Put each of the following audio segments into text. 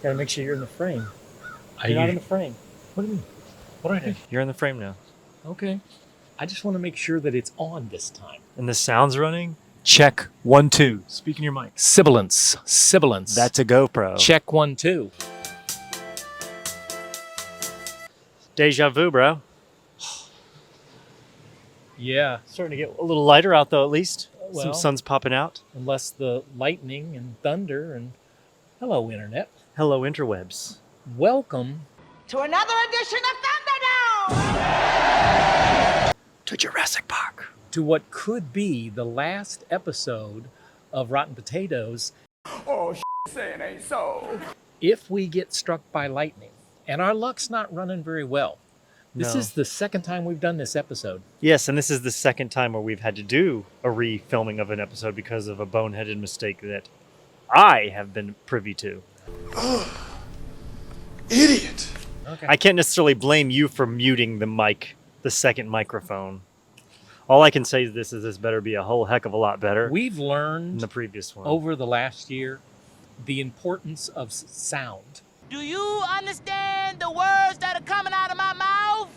Gotta make sure you're in the frame. Are You're not you? in the frame. What do you mean? What do I do? You're in the frame now. Okay. I just want to make sure that it's on this time. And the sound's running? Check 1, 2. Speak in your mic. Sibilance. That's a GoPro. check 1, 2. Deja vu, bro. Yeah. Starting to get a little lighter out, though, at least. Well, some sun's popping out. Unless the lightning and thunder and hello, Internet. Hello, interwebs. Welcome to another edition of Thunderdome! To Jurassic Park. to what could be the last episode of Rotten Potatoes. Oh, saying ain't so. If we get struck by lightning, and our luck's not running very well. This No. is the second time we've done this episode. Yes, and this is the second time where we've had to do a re-filming of an episode because of a boneheaded mistake that I have been privy to. Idiot. Okay. I can't necessarily blame you for muting the mic, the second microphone. All I can say is this better be a whole heck of a lot better We've than learned the previous one. over the last year the importance of sound. Do you understand the words that are coming out of my mouth?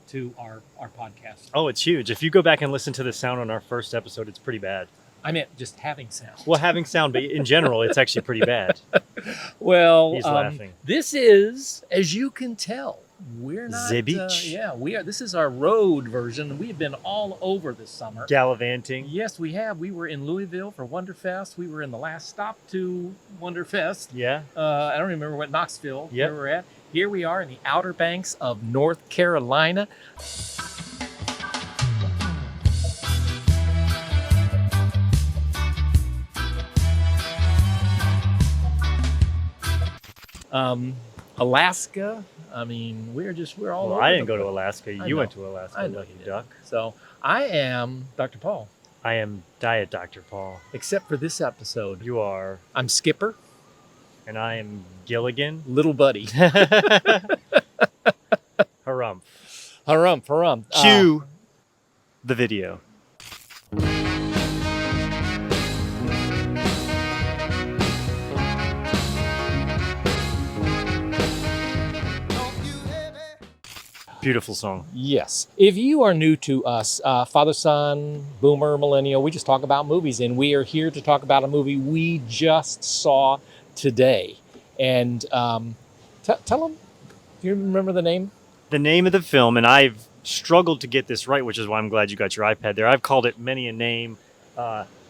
To our podcast. Oh, it's huge. If you go back and listen to the sound on our first episode, it's pretty bad. I meant just having sound. Well, having sound, but in general, it's actually pretty bad. Well, He's laughing. This is, as you can tell, we're not. The beach. We are. This is our road version. We've been all over this summer. Gallivanting. Yes, we have. We were in Louisville for Wonderfest. We were in the last stop to Wonderfest. Yeah. I don't remember what Knoxville Yep. where we're at. Here we are in the Outer Banks of North Carolina. Alaska. I mean, we're all Well, over. I didn't the go to place. Alaska. I You know. went to Alaska, I know lucky you did. duck. So I am Dr. Paul, I am Diet Dr. Paul. except for this episode. You are. I'm Skipper, And I am Gilligan. little buddy. Harumph. Harumph. Cue the video. Beautiful song. Yes. If you are new to us, father, son, boomer, millennial, we just talk about movies, and we are here to talk about a movie we just saw today. And tell them, do you remember the name? The name of the film, and I've struggled to get this right, which is why I'm glad you got your iPad there. I've called it many a name.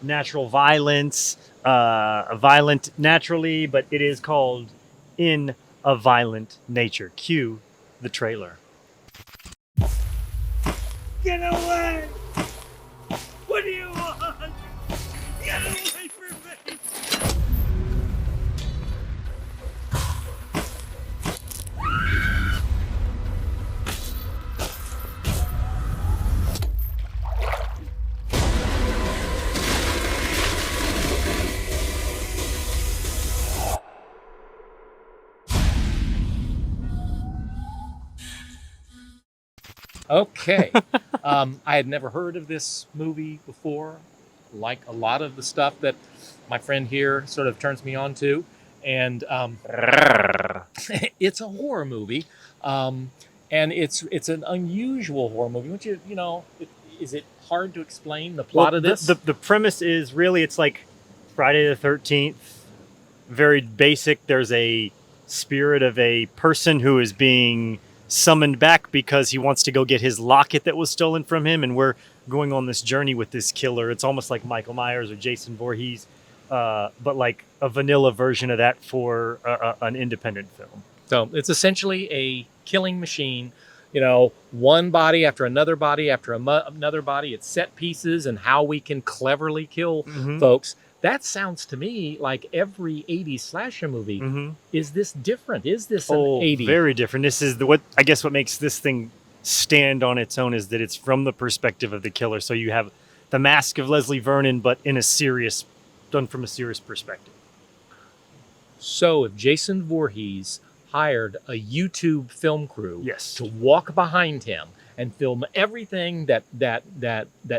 Natural violence, violent naturally, but it is called In a Violent Nature. Cue the trailer. Get away! What do you want? Get away from me! Okay. I had never heard of this movie before, like a lot of the stuff that my friend here sort of turns me on to. And it's a horror movie. And it's an unusual horror movie. Which is it hard to explain the plot of this? The premise is really, it's like Friday the 13th. Very basic. There's a spirit of a person who is being summoned back because he wants to go get his locket that was stolen from him, and we're going on this journey with this killer. It's almost like Michael Myers or Jason Voorhees, but like a vanilla version of that for an independent film. So it's essentially a killing machine. One body after another body after another body. It's set pieces and how we can cleverly kill folks. That sounds to me like every 80s slasher movie. Mm-hmm. Is this different? Is this an 80s? Very different. This is what makes this thing stand on its own is that it's from the perspective of the killer. So you have the Mask of Leslie Vernon, but done from a serious perspective. So if Jason Voorhees hired a YouTube film crew Yes. to walk behind him and film everything that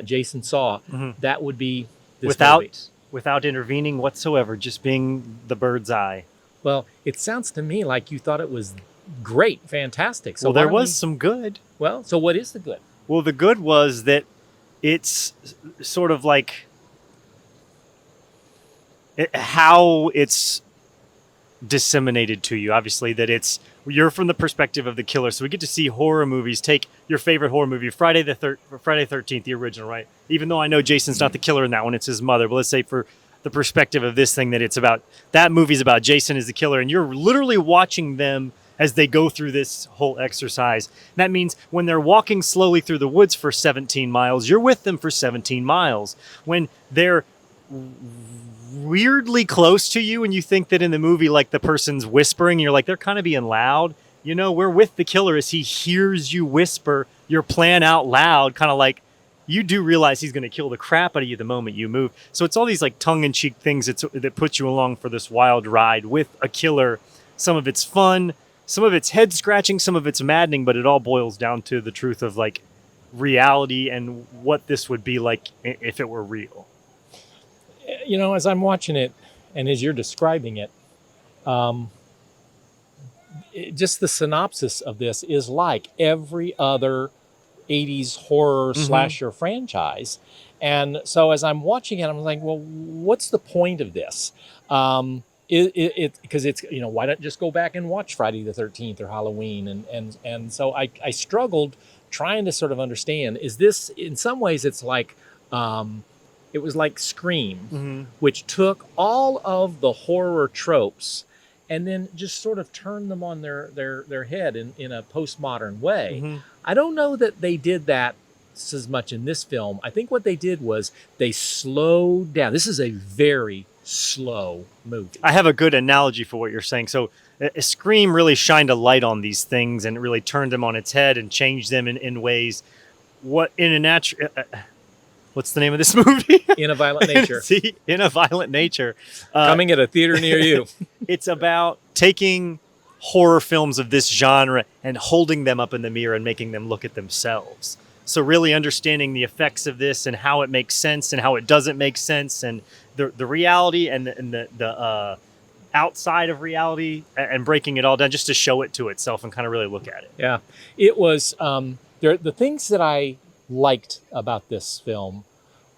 Jason saw, that would be this movie. without intervening whatsoever, just being the bird's eye. Well, it sounds to me like you thought it was great, fantastic. So Well, there why don't was we- some good. Well, so what is the good? Well, the good was that it's sort of like how it's disseminated to you. Obviously, that you're from the perspective of the killer, so we get to see horror movies. Take your favorite horror movie, Friday the 13th, the original, right? Even though I know Jason's not the killer in that one, it's his mother. But let's say for the perspective of this thing, that it's about that movie's about Jason as the killer, and you're literally watching them as they go through this whole exercise. And that means when they're walking slowly through the woods for 17 miles, you're with them for 17 miles. When they're weirdly close to you and you think that in the movie, like, the person's whispering, you're like, they're kind of being loud. You know, we're with the killer as he hears you whisper your plan out loud, kind of like you do realize he's going to kill the crap out of you the moment you move. So it's all these like tongue-in-cheek things that put you along for this wild ride with a killer. Some of it's fun, some of it's head-scratching, some of it's maddening, but it all boils down to the truth of like reality and what this would be like if it were real. You know, as I'm watching it and as you're describing it, just the synopsis of this is like every other 80s horror slasher franchise. And so as I'm watching it, I'm like, well, what's the point of this? Because it's, you know, why not just go back and watch Friday the 13th or Halloween? And so I struggled trying to sort of understand, is this, in some ways it's like, it was like Scream, which took all of the horror tropes and then just sort of turned them on their head in a postmodern way. I don't know that they did that as much in this film. I think what they did was they slowed down. This is a very slow movie. I have a good analogy for what you're saying. So Scream really shined a light on these things and it really turned them on its head and changed them in ways. What in a natural... what's the name of this movie? In a Violent Nature. See, In a Violent Nature. Coming at a theater near you. It's about taking horror films of this genre and holding them up in the mirror and making them look at themselves. So really understanding the effects of this and how it makes sense and how it doesn't make sense, and the reality and the outside of reality, and breaking it all down just to show it to itself and kind of really look at it. Yeah. It was, the things that I liked about this film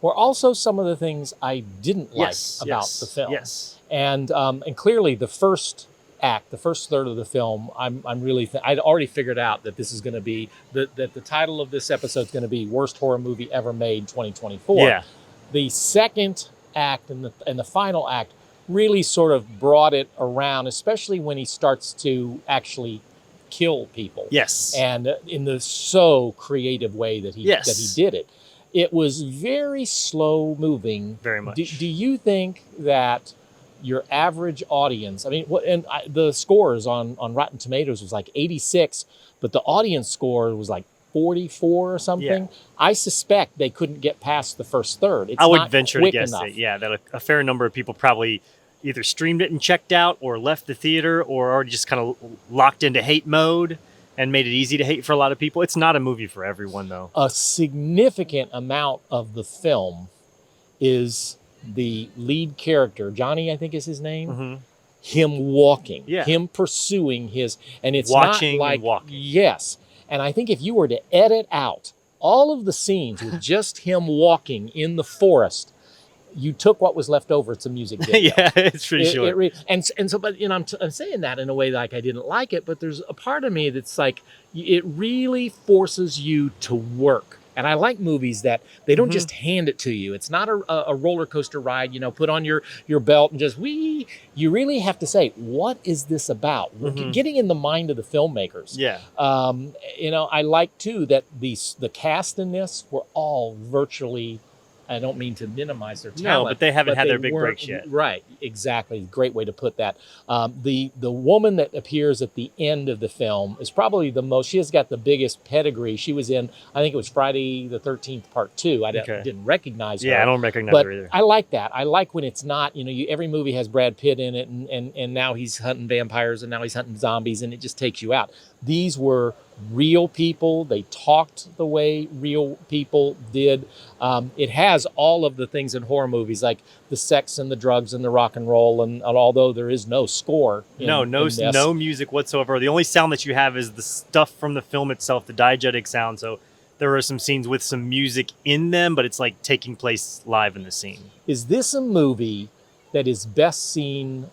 were also some of the things I didn't like about the film. Yes. And clearly the first act, the first third of the film, I'm really, I'd already figured out that this is going to be, that the title of this episode is going to be Worst Horror Movie Ever Made 2024. Yeah. The second act and the final act really sort of brought it around, especially when he starts to actually kill people. Yes. And in the so creative way that he did it. It was very slow moving. Very much. Do you think that your average audience, I mean, the scores on Rotten Tomatoes was like 86, but the audience score was like 44 or something. Yeah. I suspect they couldn't get past the first third. It's I would not venture to quick guess enough. that a fair number of people probably either streamed it and checked out or left the theater or already just kind of locked into hate mode and made it easy to hate for a lot of people. It's not a movie for everyone, though. A significant amount of the film is the lead character, Johnny, I think is his name, him walking, him pursuing his, and it's watching not like, and walking. Yes. And I think if you were to edit out all of the scenes with just him walking in the forest, you took what was left over. It's a music video. Yeah, it's pretty short. And so, but you know, I'm saying that in a way like I didn't like it, but there's a part of me that's like, it really forces you to work. And I like movies that they don't just hand it to you. It's not a roller coaster ride, you know, put on your belt and just wee. You really have to say, what is this about? Getting in the mind of the filmmakers. Yeah. You know, I like too that the cast in this were all virtually, I don't mean to minimize their talent. No, but they haven't had their big breaks yet. Right, exactly. Great way to put that. The woman that appears at the end of the film is probably the most, she has got the biggest pedigree. She was in, I think it was Friday the 13th Part 2. I didn't recognize her. Yeah, I don't recognize but her either. I like that. I like when it's not, you know, every movie has Brad Pitt in it and now he's hunting vampires and now he's hunting zombies and it just takes you out. These were real people. They talked the way real people did. It has all of the things in horror movies, like the sex and the drugs and the rock and roll. And although there is no score, No music whatsoever. The only sound that you have is the stuff from the film itself, the diegetic sound. So there are some scenes with some music in them, but it's like taking place live in the scene. Is this a movie that is best seen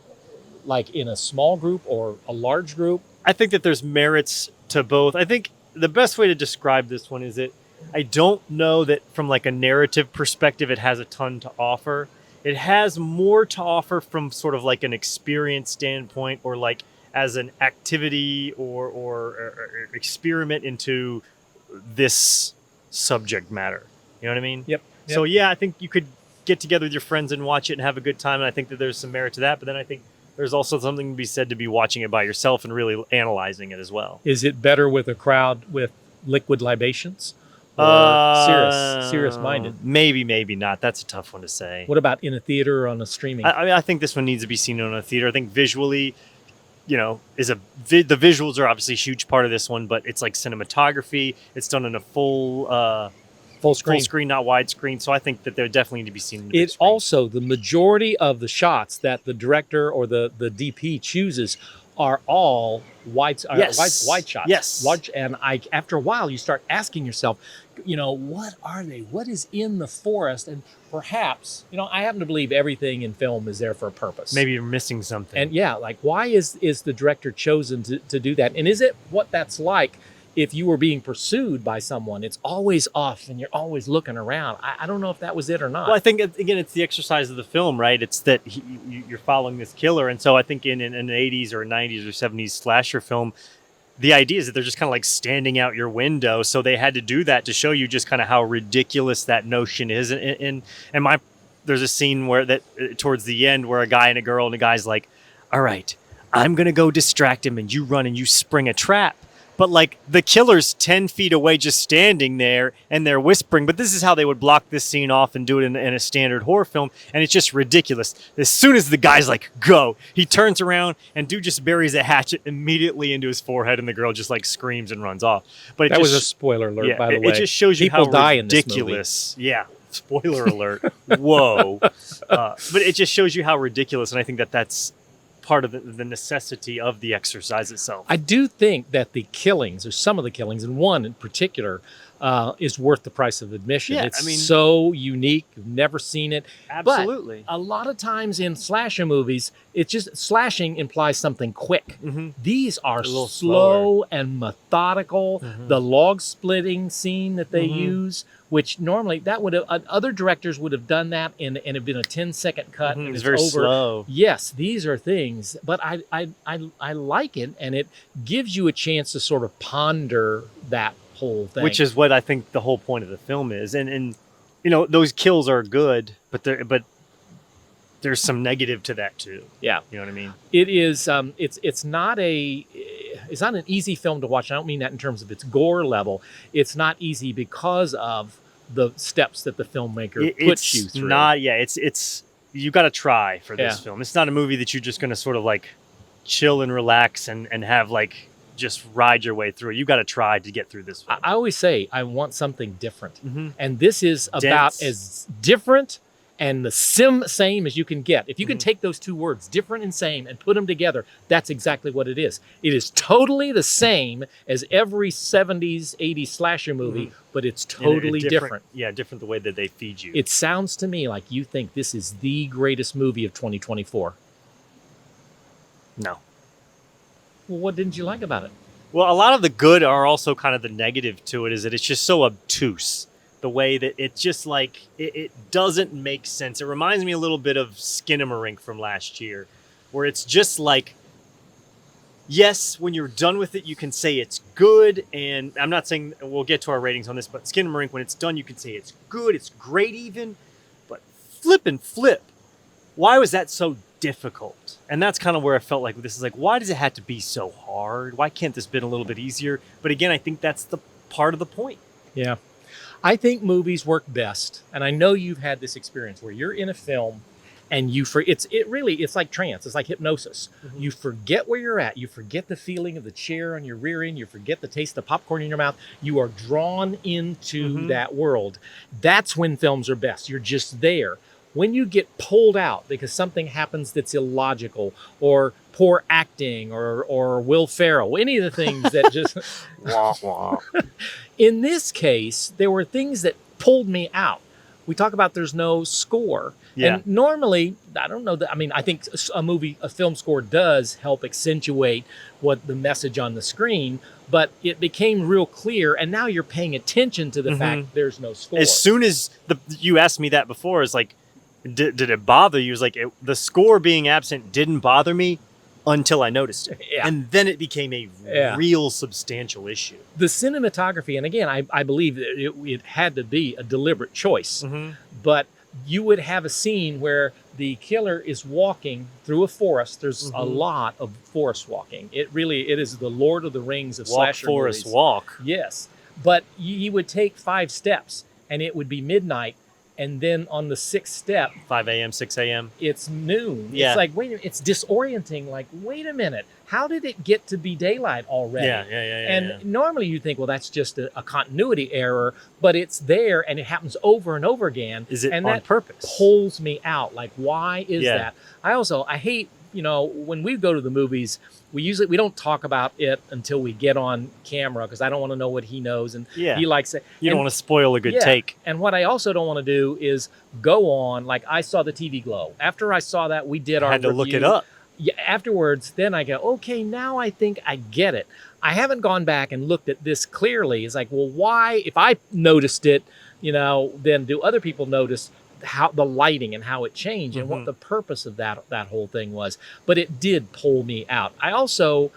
like in a small group or a large group? I think that there's merits to both. I think the best way to describe this one is that I don't know that from like a narrative perspective it has a ton to offer. It has more to offer from sort of like an experience standpoint, or like as an activity or experiment into this subject matter. You know what I mean? Yep. So yeah, I think you could get together with your friends and watch it and have a good time. And I think that there's some merit to that. But then I think there's also something to be said to be watching it by yourself and really analyzing it as well. Is it better with a crowd with liquid libations? Or serious minded? Maybe not. That's a tough one to say. What about in a theater or on a streaming? I think this one needs to be seen in a theater. I think visually, the visuals are obviously a huge part of this one, but it's like cinematography. It's done in a full screen, not widescreen. So I think that they're definitely need to be seen in the big screen. Also, the majority of the shots that the director or the DP chooses are all wide shots. Yes. Large, and after a while, you start asking yourself, what are they? What is in the forest? And perhaps, I happen to believe everything in film is there for a purpose. Maybe you're missing something. And yeah, like why is the director chosen to do that? And is it what that's like if you were being pursued by someone? It's always off and you're always looking around. I don't know if that was it or not. Well, I think, again, it's the exercise of the film, right? It's that you're following this killer. And so I think in an 80s or 90s or 70s slasher film, the idea is that they're just kind of like standing out your window. So they had to do that to show you just kind of how ridiculous that notion is. And there's a scene where towards the end where a guy and a girl, and the guy's like, all right, I'm going to go distract him and you run and you spring a trap. But like the killer's 10 feet away just standing there and they're whispering. But this is how they would block this scene off and do it in a standard horror film. And it's just ridiculous. As soon as the guy's like, go, he turns around and dude just buries a hatchet immediately into his forehead. And the girl just like screams and runs off. But that was a spoiler alert, by the way. It just shows you People how die ridiculous. In this movie. Yeah. Spoiler alert. Whoa. But it just shows you how ridiculous. And I think that's part of the necessity of the exercise itself. I do think that the killings, or some of the killings, and one in particular, is worth the price of admission. Yeah, it's so unique. You've never seen it. Absolutely. But a lot of times in slasher movies, it's just slashing implies something quick. Mm-hmm. These are slow slower and methodical. Mm-hmm. The log splitting scene that they Mm-hmm. use, which normally that would have other directors would have done that and have been a 10-second cut. Mm-hmm. And It's it's very over. slow. Yes, these are things, but I like it, and it gives you a chance to sort of ponder that whole thing. Which is what I think the whole point of the film is. And those kills are good, but there's some negative to that too. Yeah. You know what I mean? It is it's not an easy film to watch. I don't mean that in terms of its gore level. It's not easy because of the steps that the filmmaker puts you through. It's you got to try for this film. It's not a movie that you're just going to sort of like chill and relax and have like just ride your way through. You got to try to get through this film. I always say I want something different. Mm-hmm. And this is about as different and the same as you can get. If you can take those two words, different and same, and put them together, that's exactly what it is. It is totally the same as every 70s, 80s slasher movie, but it's totally different. Yeah, different the way that they feed you. It sounds to me like you think this is the greatest movie of 2024. No. Well, what didn't you like about it? Well, a lot of the good are also kind of the negative to it, is that it's just so obtuse. The way that it's just like, it doesn't make sense. It reminds me a little bit of Skinamarink from last year, where it's just like, yes, when you're done with it, you can say it's good. And I'm not saying, we'll get to our ratings on this, but Skinamarink, when it's done, you can say it's good, it's great even. But flip. Why was that so difficult? And that's kind of where I felt like this is like, why does it have to be so hard? Why can't this been a little bit easier? But again, I think that's the part of the point. Yeah. I think movies work best, and I know you've had this experience where you're in a film and it's like trance. It's like hypnosis. You forget where you're at. You forget the feeling of the chair on your rear end. You forget the taste of popcorn in your mouth. You are drawn into that world. That's when films are best. You're just there. When you get pulled out because something happens that's illogical, or poor acting, or Will Ferrell, any of the things that just Wah, wah. in this case, there were things that pulled me out. We talk about there's no score. Yeah. And normally, I don't know that, I mean, I think a film score does help accentuate what the message on the screen, but it became real clear. And now you're paying attention to the fact there's no score. As soon as you asked me that before, is like, did it bother you? It was like, the score being absent didn't bother me until I noticed it. Yeah. And then it became a real substantial issue. The cinematography, and again, I believe that it had to be a deliberate choice, but you would have a scene where the killer is walking through a forest. There's a lot of forest walking. It is the Lord of the Rings of slasher Forest movies. walk. Yes, but he would take 5 steps, and it would be midnight, and then on the 6th step, 5 a.m., 6 a.m. it's noon. Yeah. It's like, wait a minute, it's disorienting. Like, wait a minute, how did it get to be daylight already? Yeah. And normally you think, well, that's just a continuity error, but it's there and it happens over and over again. Is it and on that purpose? Pulls me out. Like, why is Yeah. that? I hate, when we go to the movies, we don't talk about it until we get on camera, because I don't want to know what he knows, and Yeah. he likes it. You don't want to spoil a good take. And what I also don't want to do is go on, like, I saw the TV Glow. After I saw that, we did I our had to look review. it up. Yeah, afterwards, then I go, okay, now I think I get it. I haven't gone back and looked at this clearly. It's like, well, why, if I noticed it, then do other people notice how the lighting and how it changed and what the purpose of that whole thing was? But it did pull me out. I also,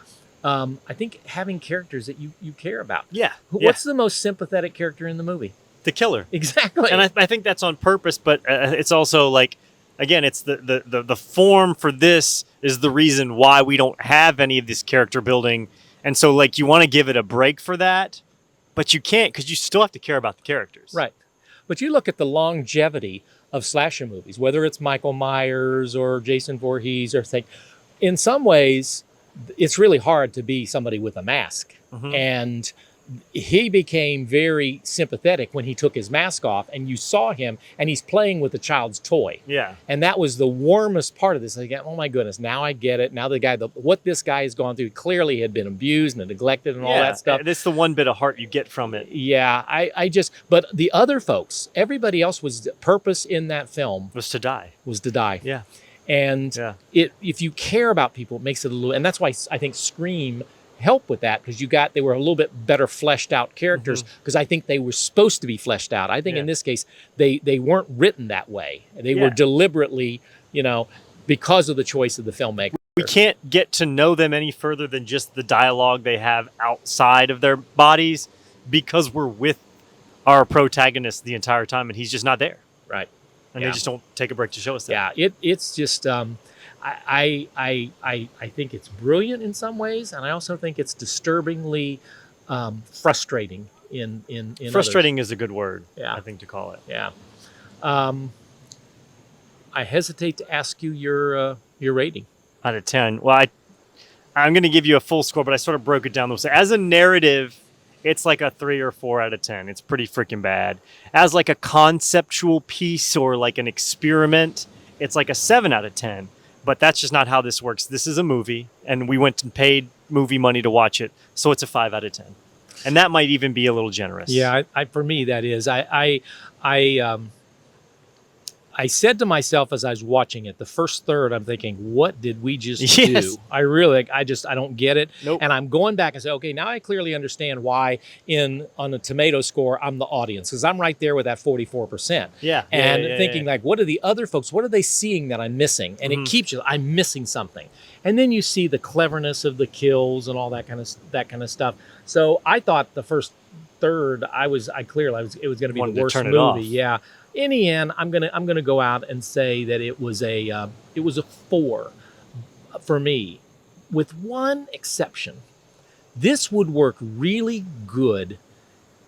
I think having characters that you care about. Yeah. What's the most sympathetic character in the movie? The killer. Exactly. And I think that's on purpose, but it's also like, again, it's the form for this is the reason why we don't have any of this character building. And so, like, you want to give it a break for that, but you can't, because you still have to care about the characters. Right. But you look at the longevity of slasher movies, whether it's Michael Myers or Jason Voorhees or thing. In some ways, it's really hard to be somebody with a mask. And he became very sympathetic when he took his mask off, and you saw him, and he's playing with a child's toy. Yeah. And that was the warmest part of this. Like, oh my goodness, now I get it. Now what this guy has gone through, clearly had been abused and neglected and all that stuff. That's the one bit of heart you get from it. Yeah, but the other folks, everybody else was purpose in that film Was to die. Yeah. And if you care about people, it makes it a little, and that's why I think Scream help with that, because they were a little bit better fleshed out characters, because I think they were supposed to be fleshed out. I think in this case they weren't written that way. They were deliberately, because of the choice of the filmmaker. We can't get to know them any further than just the dialogue they have outside of their bodies, because we're with our protagonist the entire time and he's just not there. Right. And they just don't take a break to show us that. Yeah, it's just I think it's brilliant in some ways, and I also think it's disturbingly frustrating in Frustrating others. is a good word, Yeah. I think, to call it. Yeah. I hesitate to ask you your rating. Out of 10. Well, I'm going to give you a full score, but I sort of broke it down. So as a narrative, it's like a 3 or 4 out of 10. It's pretty freaking bad. As like a conceptual piece or like an experiment, it's like a 7 out of 10. But that's just not how this works. This is a movie, and we went and paid movie money to watch it, so it's a 5 out of 10. And that might even be a little generous. Yeah, for me that is. I said to myself as I was watching it, the first third, I'm thinking, what did we just do? I don't get it. Nope. And I'm going back and say, okay, now I clearly understand why on the tomato score, I'm the audience, because I'm right there with that 44%. Yeah. And thinking like, what are the other folks? What are they seeing that I'm missing? And it keeps you, I'm missing something. And then you see the cleverness of the kills and all that kind of stuff. So I thought the first third, it was going to be Wanted the to worst turn it movie. off. Yeah. In the end, I'm gonna go out and say that it was a 4 for me, with one exception. This would work really good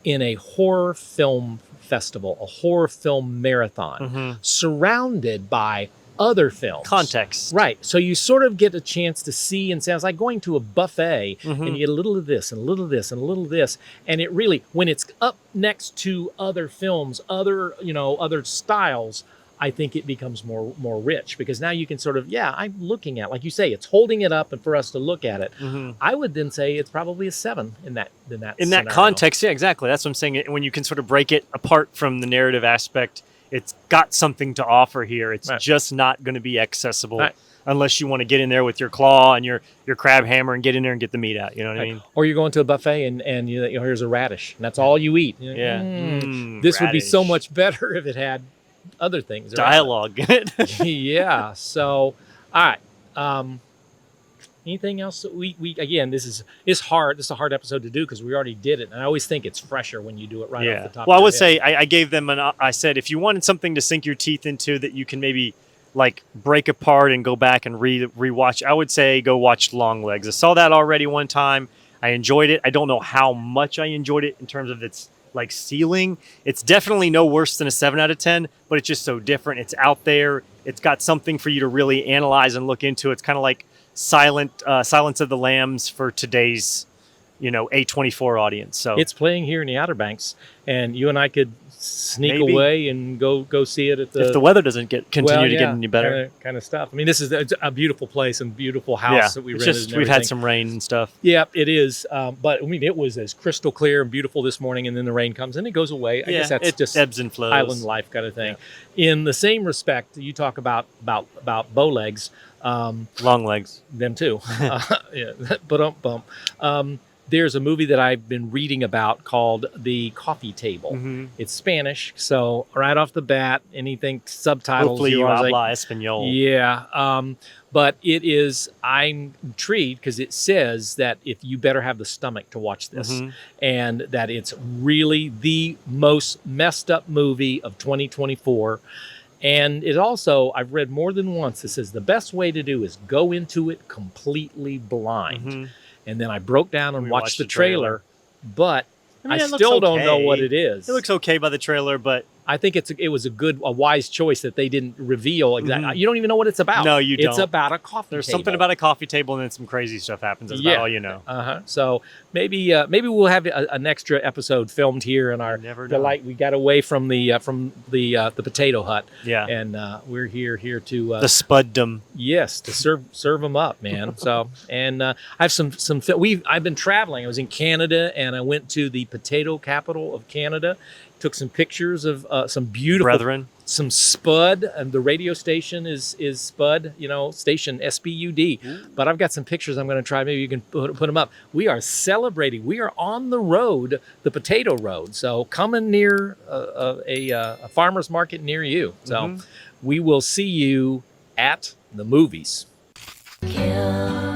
in a horror film festival, a horror film marathon, surrounded by other films. Context. Right. So you sort of get a chance to see and sounds like going to a buffet and you get a little of this and a little of this and a little of this. And it really, when it's up next to other films, other, other styles, I think it becomes more rich because now you can sort of, I'm looking at, like you say, it's holding it up and for us to look at it. I would then say it's probably a 7 in that that context. Yeah, exactly. That's what I'm saying. When you can sort of break it apart from the narrative aspect, it's got something to offer here. It's just not going to be accessible unless you want to get in there with your claw and your crab hammer and get in there and get the meat out. You know what I mean? Or you're going to a buffet and here's a radish and that's all you eat. This would be so much better if it had other things. Dialogue. Yeah. So, all right. Anything else that we again, it's hard. This is a hard episode to do because we already did it. And I always think it's fresher when you do it right off the top. Well, I would say I gave them I said, if you wanted something to sink your teeth into that you can maybe like break apart and go back and rewatch, I would say go watch Longlegs. I saw that already one time. I enjoyed it. I don't know how much I enjoyed it in terms of its like ceiling. It's definitely no worse than a 7 out of 10, but it's just so different. It's out there. It's got something for you to really analyze and look into. It's kind of like Silence of the Lambs for today's, A24 audience. So it's playing here in the Outer Banks, and you and I could sneak away and go see it at if the weather doesn't continue to get any better. Kind of stuff. I mean, this is a beautiful place and beautiful house that we rented. Just we've had some rain and stuff. Yeah, it is. But I mean, it was as crystal clear and beautiful this morning, and then the rain comes and it goes away. I guess that's just ebbs and flows, island life kind of thing. Yeah. In the same respect, you talk about bow legs. Long legs. Them too. There's a movie that I've been reading about called The Coffee Table. It's Spanish, so right off the bat, anything subtitles. Hopefully you habla español. Yeah, but it is, I'm intrigued because it says that if you better have the stomach to watch this, and that it's really the most messed up movie of 2024. And it also, I've read more than once, it says the best way to do is go into it completely blind. And then I broke down and watched the trailer, but I still don't know what it is. It looks okay by the trailer, but I think it was a wise choice that they didn't reveal exactly. You don't even know what it's about. No, you don't. It's about a coffee table. There's something about a coffee table, and then some crazy stuff happens. That's about all you know. So maybe we'll have an extra episode filmed here in our delight. We got away from the potato hut. Yeah, and we're here to the spuddom. Yes, to serve them up, man. So and I have some. I've been traveling. I was in Canada, and I went to the potato capital of Canada. Took some pictures of some beautiful brethren, some Spud, and the radio station is Spud, station SPUD. But I've got some pictures I'm going to try. Maybe you can put them up. We are celebrating. We are on the road, the potato road. So coming near a farmer's market near you. So we will see you at the movies. Kill.